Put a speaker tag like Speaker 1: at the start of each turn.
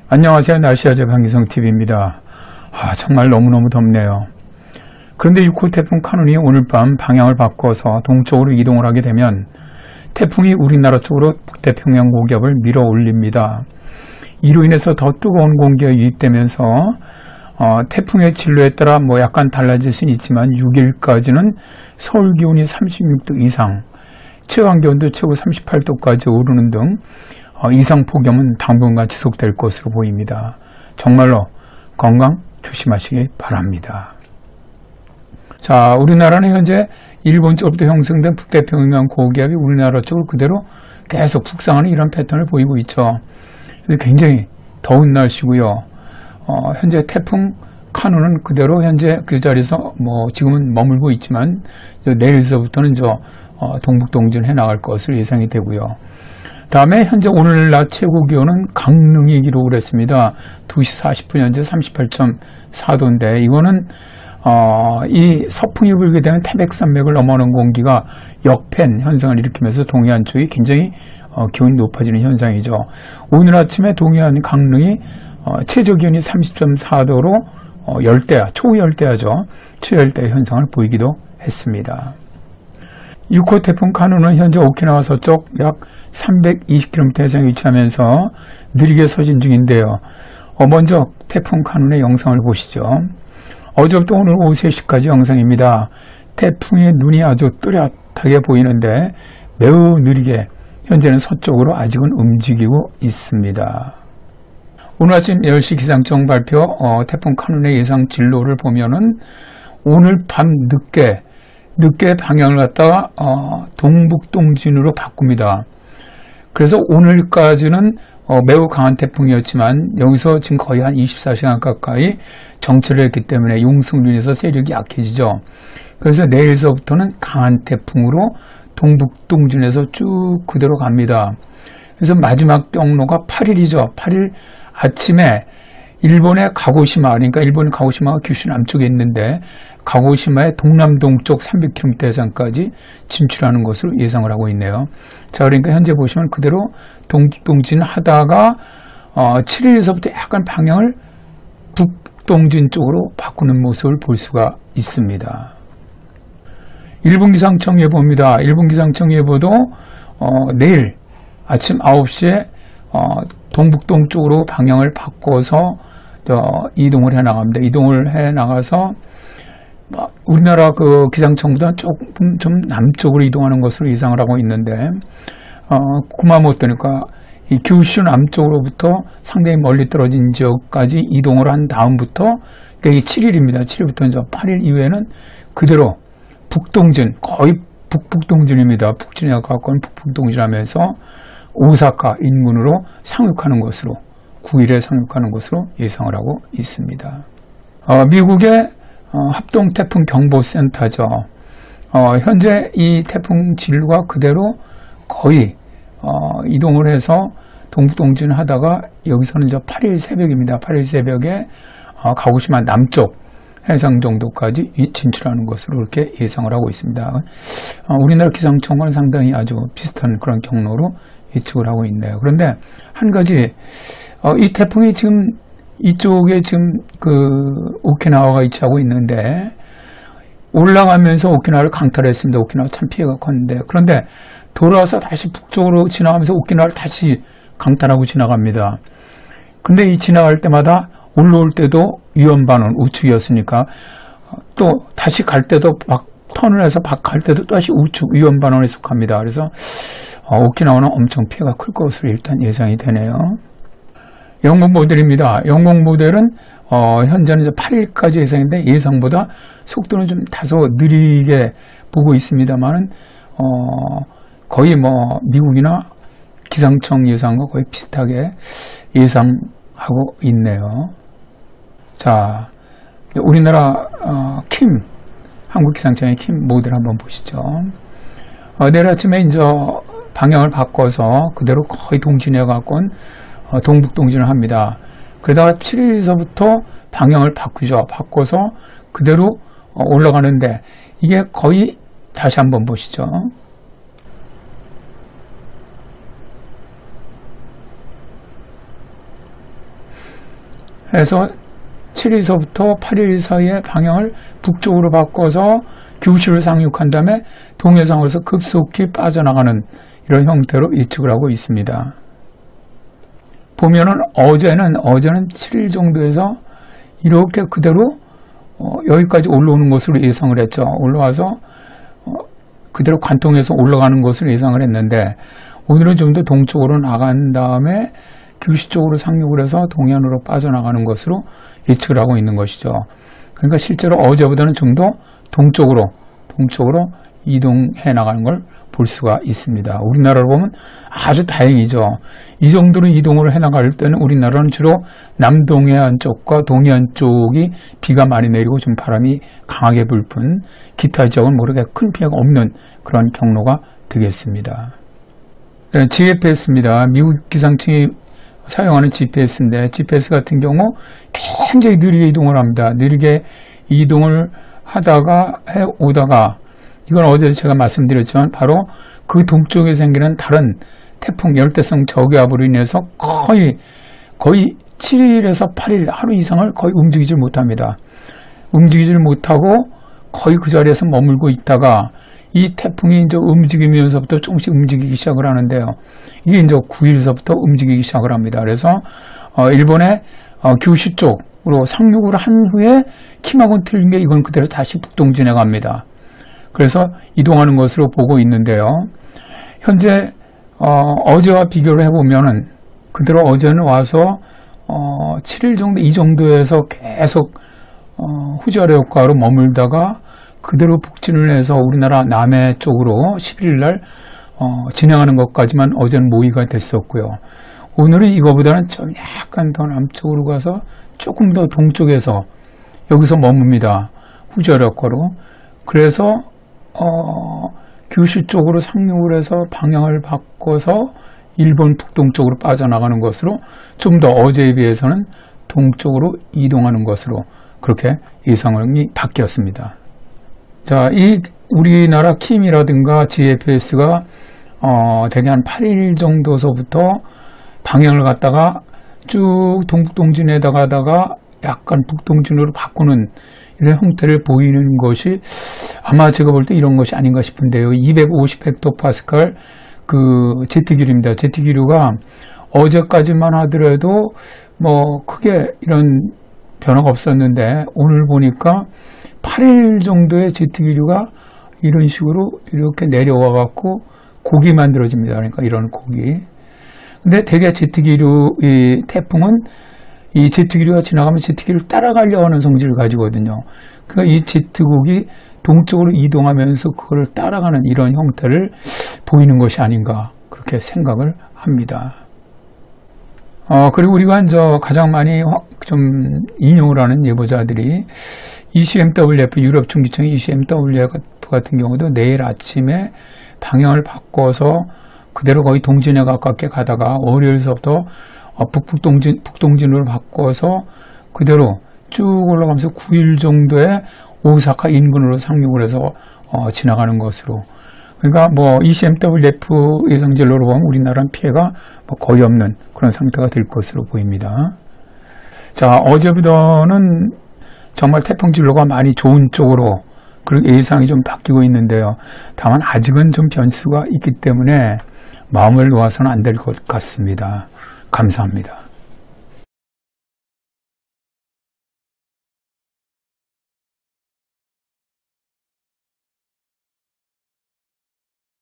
Speaker 1: 안녕하세요. 날씨아재 방기성TV입니다. 정말 너무너무 덥네요. 그런데 6호 태풍 카눈이 오늘 밤 방향을 바꿔서 동쪽으로 이동을 하게 되면 태풍이 우리나라 쪽으로 북태평양 고기압을 밀어 올립니다. 이로 인해서 더 뜨거운 공기가 유입되면서 태풍의 진로에 따라 약간 달라질 수는 있지만 6일까지는 서울 기온이 36도 이상, 최강 기온도 최고 38도까지 오르는 등 이상 폭염은 당분간 지속될 것으로 보입니다. 정말로 건강 조심하시기 바랍니다. 자, 우리나라는 현재 일본 쪽으로부터 형성된 북태평양 고기압이 우리나라 쪽으로 그대로 계속 북상하는 이런 패턴을 보이고 있죠. 굉장히 더운 날씨고요. 현재 태풍 카눈은 그대로 현재 그 자리에서 지금은 머물고 있지만 내일서부터는 동북동진해 나갈 것으로 예상이 되고요. 다음에 현재 오늘 낮 최고 기온은 강릉이 기록을 했습니다. 2시 40분 현재 38.4도인데 이거는 이 서풍이 불게 되면 태백산맥을 넘어오는 공기가 역팬 현상을 일으키면서 동해안 쪽이 굉장히 기온이 높아지는 현상이죠. 오늘 아침에 동해안 강릉이 최저 기온이 30.4도로 열대야, 초열대야죠. 초열대 현상을 보이기도 했습니다. 6호 태풍 카눈은 현재 오키나와 서쪽 약 320km 해상에 위치하면서 느리게 서진 중인데요. 먼저 태풍 카눈의 영상을 보시죠. 어제부터 오늘 오후 3시까지 영상입니다. 태풍의 눈이 아주 뚜렷하게 보이는데 매우 느리게 현재는 서쪽으로 아직은 움직이고 있습니다. 오늘 아침 10시 기상청 발표 태풍 카눈의 예상 진로를 보면은 오늘 밤 늦게 방향을 갖다가 동북동진으로 바꿉니다. 그래서 오늘까지는 매우 강한 태풍이었지만 여기서 지금 거의 한 24시간 가까이 정체를 했기 때문에 용승륜에서 세력이 약해지죠. 그래서 내일서부터는 강한 태풍으로 동북동진에서 쭉 그대로 갑니다. 그래서 마지막 경로가 8일이죠. 8일 아침에 일본의 가고시마, 그러니까 일본 가고시마가 규슈 남쪽에 있는데 가고시마의 동남동쪽 300km 해상까지 진출하는 것으로 예상을 하고 있네요. 자, 그러니까 현재 보시면 그대로 동북동진 하다가 7일에서부터 약간 방향을 북동진 쪽으로 바꾸는 모습을 볼 수가 있습니다. 일본 기상청 예보입니다. 일본 기상청 예보도 내일 아침 9시에 동북동 쪽으로 방향을 바꿔서 이동을 해 나갑니다. 이동을 해 나가서 우리나라 그 기상청보다 조금 좀 남쪽으로 이동하는 것으로 예상을 하고 있는데 구마모토니까 이 규슈 남쪽으로부터 상당히 멀리 떨어진 지역까지 이동을 한 다음부터 이게 7일입니다. 7일부터 이제 8일 이후에는 그대로 북동진, 거의 북북동진입니다. 북진에 가까운 북북동진하면서 오사카 인근으로 상륙하는 것으로 9일에 상륙하는 것으로 예상을 하고 있습니다. 미국의 합동태풍경보센터죠. 현재 이 태풍 진로가 그대로 거의 이동을 해서 동북동진 하다가 여기서는 이제 8일 새벽입니다. 8일 새벽에 가고시마 남쪽 해상 정도까지 진출하는 것으로 이렇게 예상을 하고 있습니다. 우리나라 기상청과는 상당히 아주 비슷한 그런 경로로 예측을 하고 있네요. 그런데 한 가지 이 태풍이 지금 이쪽에 지금 그 오키나와가 위치하고 있는데 올라가면서 오키나와를 강탈했습니다. 오키나와 참 피해가 컸는데 그런데 돌아와서 다시 북쪽으로 지나가면서 오키나와를 다시 강탈하고 지나갑니다. 근데 이 지나갈 때마다 올라올 때도 위험반원 우측이었으니까 또 다시 갈 때도 턴을 해서 갈 때도 다시 우측 위험반원에 속합니다. 그래서 오키나와는 엄청 피해가 클 것으로 일단 예상이 되네요. 영국 모델입니다. 영국 모델은 현재는 이제 8일까지 예상인데 예상보다 속도는 좀 다소 느리게 보고 있습니다만은 거의 미국이나 기상청 예상과 거의 비슷하게 예상하고 있네요. 자, 우리나라 한국기상청의 킴 모델 한번 보시죠. 내일 아침에 이제 방향을 바꿔서 그대로 거의 동진해 갖고는 동북동진을 합니다. 그러다가 7일서부터 방향을 바꾸죠. 바꿔서 그대로 올라가는데 이게 거의 다시 한번 보시죠. 그래서 7일서부터 8일 사이에 방향을 북쪽으로 바꿔서 규슈를 상륙한 다음에 동해상으로서 급속히 빠져나가는 이런 형태로 예측을 하고 있습니다. 보면은 어제는 7일 정도에서 이렇게 그대로 여기까지 올라오는 것으로 예상을 했죠. 올라와서 그대로 관통해서 올라가는 것으로 예상을 했는데 오늘은 좀 더 동쪽으로 나간 다음에 규슈 쪽으로 상륙을 해서 동해안으로 빠져나가는 것으로 예측을 하고 있는 것이죠. 그러니까 실제로 어제보다는 좀 더 동쪽으로 이동해 나가는 걸 볼 수가 있습니다. 우리나라로 보면 아주 다행이죠. 이 정도로 이동을 해 나갈 때는 우리나라는 주로 남동해안 쪽과 동해안 쪽이 비가 많이 내리고 좀 바람이 강하게 불 뿐 기타 지역은 모르게 큰 피해가 없는 그런 경로가 되겠습니다. 네, GPS입니다. 미국 기상청이 사용하는 GPS인데 GPS 같은 경우 굉장히 느리게 이동을 합니다. 느리게 이동을 하다가 오다가 이건 어제도 제가 말씀드렸지만 바로 그 동쪽에 생기는 다른 태풍 열대성 저기압으로 인해서 거의 7일에서 8일 하루 이상을 거의 움직이질 못합니다. 움직이질 못하고 거의 그 자리에서 머물고 있다가 이 태풍이 이제 움직이면서부터 조금씩 움직이기 시작을 하는데요. 이게 이제 9일서부터 움직이기 시작을 합니다. 그래서 일본의 규슈 쪽으로 상륙을 한 후에 키하고는 틀린 게 이건 그대로 다시 북동진해 갑니다. 그래서 이동하는 것으로 보고 있는데요. 현재 어제와 비교를 해보면은 그대로 어제는 와서 7일 정도 이 정도에서 계속 후지아래 효과로 머물다가 그대로 북진을 해서 우리나라 남해 쪽으로 11일 날 진행하는 것까지만 어제는 모의가 됐었고요. 오늘은 이거보다는 좀 약간 더 남쪽으로 가서 조금 더 동쪽에서 여기서 머뭅니다. 후지아래 효과로. 그래서 규슈 쪽으로 상륙을 해서 방향을 바꿔서 일본 북동쪽으로 빠져나가는 것으로 좀 더 어제에 비해서는 동쪽으로 이동하는 것으로 그렇게 예상이 바뀌었습니다. 자, 이 우리나라 킴이라든가 GPS가 대개 한 8일 정도서부터 방향을 갖다가 쭉 동북동진에다 가다가 약간 북동진으로 바꾸는 이런 형태를 보이는 것이 아마 제가 볼 때 이런 것이 아닌가 싶은데요. 250헥토파스칼 그 제트기류입니다. 제트기류가 어제까지만 하더라도 뭐 크게 이런 변화가 없었는데 오늘 보니까 8일 정도의 제트기류가 이런 식으로 이렇게 내려와 갖고 곡이 만들어집니다. 그러니까 이런 곡이. 근데 대개 제트기류 이 태풍은 이 제트기류가 지나가면 제트기류를 따라가려고 하는 성질을 가지거든요. 그러니까 이 제트곡이 동쪽으로 이동하면서 그걸 따라가는 이런 형태를 보이는 것이 아닌가 그렇게 생각을 합니다. 그리고 우리가 이제 가장 많이 좀 인용을 하는 예보자들이 ECMWF 유럽 중기청 ECMWF 같은 경우도 내일 아침에 방향을 바꿔서 그대로 거의 동진에 가깝게 가다가 월요일서부터 북동진으로 바꿔서 그대로 쭉 올라가면서 9일 정도의 오사카 인근으로 상륙을 해서 지나가는 것으로. 그러니까 뭐 ECMWF 예상진로로 보면 우리나라는 피해가 뭐 거의 없는 그런 상태가 될 것으로 보입니다. 자, 어제부터는 정말 태풍 진로가 많이 좋은 쪽으로 그리고 예상이 좀 바뀌고 있는데요. 다만 아직은 좀 변수가 있기 때문에 마음을 놓아서는 안 될 것 같습니다. 감사합니다.